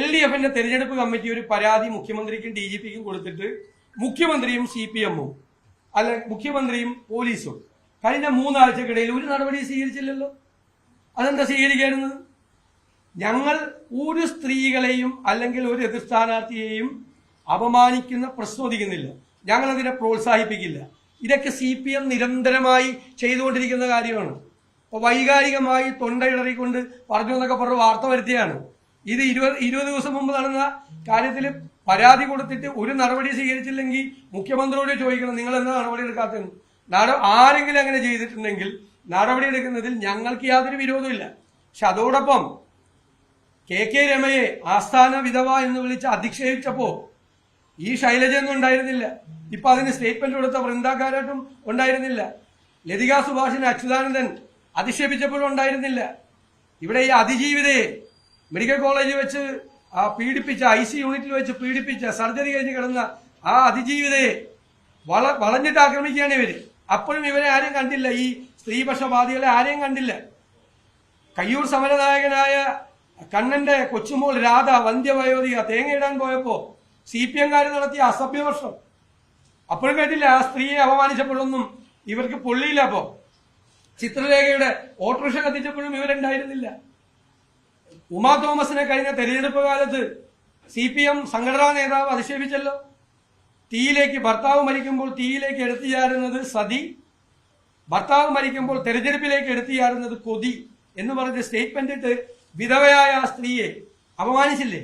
LDFന്റെ തെരഞ്ഞെടുപ്പ് കമ്മിറ്റി ഒരു പരാതി മുഖ്യമന്ത്രിക്കും DGPക്കും കൊടുത്തിട്ട് മുഖ്യമന്ത്രിയും CPM-ഉം അല്ല മുഖ്യമന്ത്രിയും പോലീസും കഴിഞ്ഞ 3 ആഴ്ചക്കിടയിൽ ഒരു നടപടി സ്വീകരിച്ചില്ലല്ലോ. അതെന്താ സ്വീകരിക്കുന്നത്? ഞങ്ങൾ ഒരു സ്ത്രീകളെയും അല്ലെങ്കിൽ ഒരു എതിർ സ്ഥാനാർത്ഥിയെയും അപമാനിക്കുന്ന പ്രശ്നോദിക്കുന്നില്ല. ഞങ്ങളതിനെ പ്രോത്സാഹിപ്പിക്കില്ല. ഇതൊക്കെ CPM നിരന്തരമായി ചെയ്തുകൊണ്ടിരിക്കുന്ന കാര്യമാണ്. അപ്പൊ വൈകാരികമായി തൊണ്ടയിടറിക്കൊണ്ട് പറഞ്ഞു എന്നൊക്കെ പറഞ്ഞ് വാർത്ത വരുത്തിയാണ്. ഇത് 20 ദിവസം മുമ്പ് നടന്ന കാര്യത്തിൽ പരാതി കൊടുത്തിട്ട് ഒരു നടപടി സ്വീകരിച്ചില്ലെങ്കിൽ മുഖ്യമന്ത്രിയോട് ചോദിക്കണം, നിങ്ങൾ എന്താ നടപടി എടുക്കാത്തത്? ആരെങ്കിലും അങ്ങനെ ചെയ്തിട്ടുണ്ടെങ്കിൽ നടപടി എടുക്കുന്നതിൽ ഞങ്ങൾക്ക് യാതൊരു വിരോധമില്ല. പക്ഷെ അതോടൊപ്പം KK രമയെ ആസ്ഥാന വിധവ എന്ന് വിളിച്ച് അധിക്ഷേപിച്ചപ്പോ ഈ ശൈലജയൊന്നും ഉണ്ടായിരുന്നില്ല. ഇപ്പൊ അതിന് സ്റ്റേറ്റ്മെന്റ് കൊടുത്ത വൃന്ദാകാരായിട്ടും ഉണ്ടായിരുന്നില്ല. ലതിക സുഭാഷിനെ അച്യുതാനന്ദൻ അധിക്ഷേപിച്ചപ്പോഴും ഉണ്ടായിരുന്നില്ല. ഇവിടെ ഈ അതിജീവിതയെ മെഡിക്കൽ കോളേജിൽ വെച്ച് പീഡിപ്പിച്ച IC യൂണിറ്റിൽ വെച്ച് പീഡിപ്പിച്ച സർജറി കഴിഞ്ഞ് കിടന്ന ആ അതിജീവിതയെ വളഞ്ഞിട്ട് ആക്രമിക്കുകയാണ് ഇവര്. അപ്പോഴും ഇവരെ ആരെയും കണ്ടില്ല. ഈ സ്ത്രീപക്ഷവാദികളെ ആരെയും കണ്ടില്ല. കയ്യൂർ സമരനായകനായ കണ്ണന്റെ കൊച്ചുമോൾ രാധ വന്ധ്യവയോധിക തേങ്ങയിടാൻ പോയപ്പോ CPM-കാര് നടത്തിയ അസഭ്യവർഷം അപ്പോഴും കേട്ടില്ല. ആ സ്ത്രീയെ അപമാനിച്ചപ്പോഴൊന്നും ഇവർക്ക് പൊള്ളിയില്ല. അപ്പോ ചിത്രരേഖയുടെ ഓട്ടോറിക്ഷ കത്തിച്ചപ്പോഴും ഇവരുണ്ടായിരുന്നില്ല. ഉമാ തോമസിനെ കഴിഞ്ഞ തെരഞ്ഞെടുപ്പ് കാലത്ത് CPM സംഘടനാ നേതാവ് അധിക്ഷേപിച്ചല്ലോ. ഭർത്താവ് മരിക്കുമ്പോൾ തീയിലേക്ക് എടുത്തു ചാരുന്നത് സതി, ഭർത്താവ് മരിക്കുമ്പോൾ തെരഞ്ഞെടുപ്പിലേക്ക് എടുത്തു ചാരുന്നത് കൊതി എന്ന് പറഞ്ഞ സ്റ്റേറ്റ്മെന്റ് ഇട്ട് വിധവയായ ആ സ്ത്രീയെ അപമാനിച്ചില്ലേ?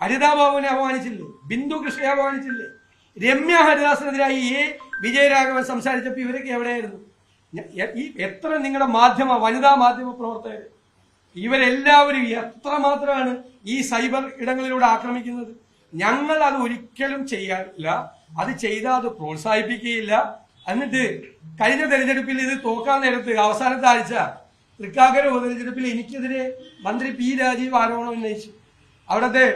ഹരിതാബാബുവിനെ അപമാനിച്ചില്ലേ? ബിന്ദു കൃഷ്ണയെ അപമാനിച്ചില്ലേ? രമ്യ ഹരിദാസിനെതിരായി വിജയരാഘവൻ സംസാരിച്ചപ്പോൾ ഇവരൊക്കെ എവിടെയായിരുന്നു? ഈ എത്ര നിങ്ങളുടെ വനിതാ മാധ്യമ പ്രവർത്തകർ ഇവരെല്ലാവരും എത്രമാത്രമാണ് ഈ സൈബർ ഇടങ്ങളിലൂടെ ആക്രമിക്കുന്നത്? ഞങ്ങൾ അത് ഒരിക്കലും ചെയ്യാറില്ല. അത് ചെയ്താൽ അത് പ്രോത്സാഹിപ്പിക്കുകയില്ല. എന്നിട്ട് കഴിഞ്ഞ തെരഞ്ഞെടുപ്പിൽ ഇത് തോക്കാൻ നേരത്ത് അവസാനത്തെ ആഴ്ച തൃക്കാക്കര ഉപതെരഞ്ഞെടുപ്പിൽ എനിക്കെതിരെ മന്ത്രി P. രാജീവ് ആരോപണം ഉന്നയിച്ചു. അവിടുത്തെ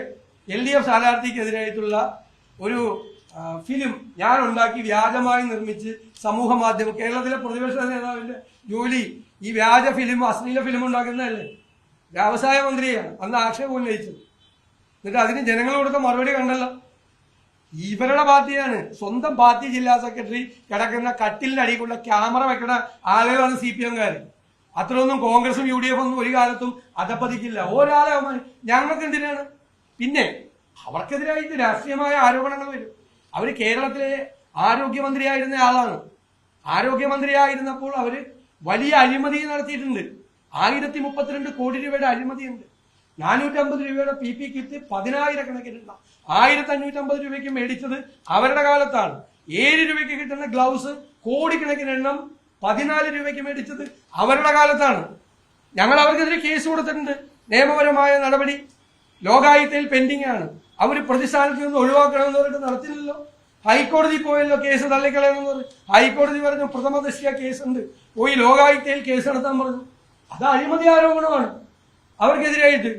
LDF സ്ഥാനാർത്ഥിക്കെതിരായിട്ടുള്ള ഒരു ഫിലിം ഞാൻ ഉണ്ടാക്കി വ്യാജമായി നിർമ്മിച്ച് സമൂഹ മാധ്യമം, കേരളത്തിലെ പ്രതിപക്ഷ നേതാവിന്റെ ജോലി ഈ വ്യാജ ഫിലിം അശ്ലീല ഫിലിം ഉണ്ടാക്കുന്നതല്ലേ? വ്യവസായ മന്ത്രിയാണ് അന്ന് ആക്ഷേപം ഉന്നയിച്ചത്. എന്നിട്ട് അതിന് ജനങ്ങൾ കൊടുത്ത മറുപടി കണ്ടല്ലോ. ഇവരുടെ പാർട്ടിയാണ്, സ്വന്തം പാർട്ടി ജില്ലാ സെക്രട്ടറി കിടക്കുന്ന കട്ടിലിന്റെ അടിയിലുള്ള ക്യാമറ വെക്കുന്ന ആളുകളാണ് CPM-കാര്. അത്രയൊന്നും കോൺഗ്രസും UDF ഒന്നും ഒരു കാലത്തും അധപ്പതിക്കില്ല. ഒരാളെ ഞങ്ങൾക്ക് എന്തിനാണ്? പിന്നെ അവർക്കെതിരായിട്ട് രാഷ്ട്രീയമായ ആരോപണങ്ങൾ വരും. അവര് കേരളത്തിലെ ആരോഗ്യമന്ത്രിയായിരുന്ന ആളാണ്. ആരോഗ്യമന്ത്രിയായിരുന്നപ്പോൾ അവര് വലിയ അഴിമതി നടത്തിയിട്ടുണ്ട്. 1032 കോടി രൂപയുടെ അഴിമതിയുണ്ട്. 450 രൂപയുടെ PP കിറ്റ് 10,000 1550 രൂപയ്ക്ക് മേടിച്ചത് അവരുടെ കാലത്താണ്. 7 രൂപയ്ക്ക് കിട്ടുന്ന ഗ്ലൗസ് കോടിക്കണക്കിന് എണ്ണം 14 രൂപയ്ക്ക് മേടിച്ചത് അവരുടെ കാലത്താണ്. ഞങ്ങൾ അവർക്കെതിരെ കേസ് കൊടുത്തിട്ടുണ്ട്. നിയമപരമായ നടപടി ലോകായുക്തയിൽ പെൻഡിംഗ് ആണ്. അവർ പ്രതിസ്ഥാനത്ത് നിന്ന് ഒഴിവാക്കണമെന്ന് പറഞ്ഞിട്ട് നടത്തില്ലല്ലോ. ഹൈക്കോടതി പോയല്ലോ കേസ് തള്ളിക്കളയണമെന്ന് പറഞ്ഞു. ഹൈക്കോടതി പറഞ്ഞു പ്രഥമ ദൃഷ്ട്യാ കേസുണ്ട്, പോയി ലോകായുക്തയിൽ കേസ് നടത്താൻ പറഞ്ഞു. അത് അഴിമതി ആരോപണമാണ് അവർക്കെതിരായിട്ട്.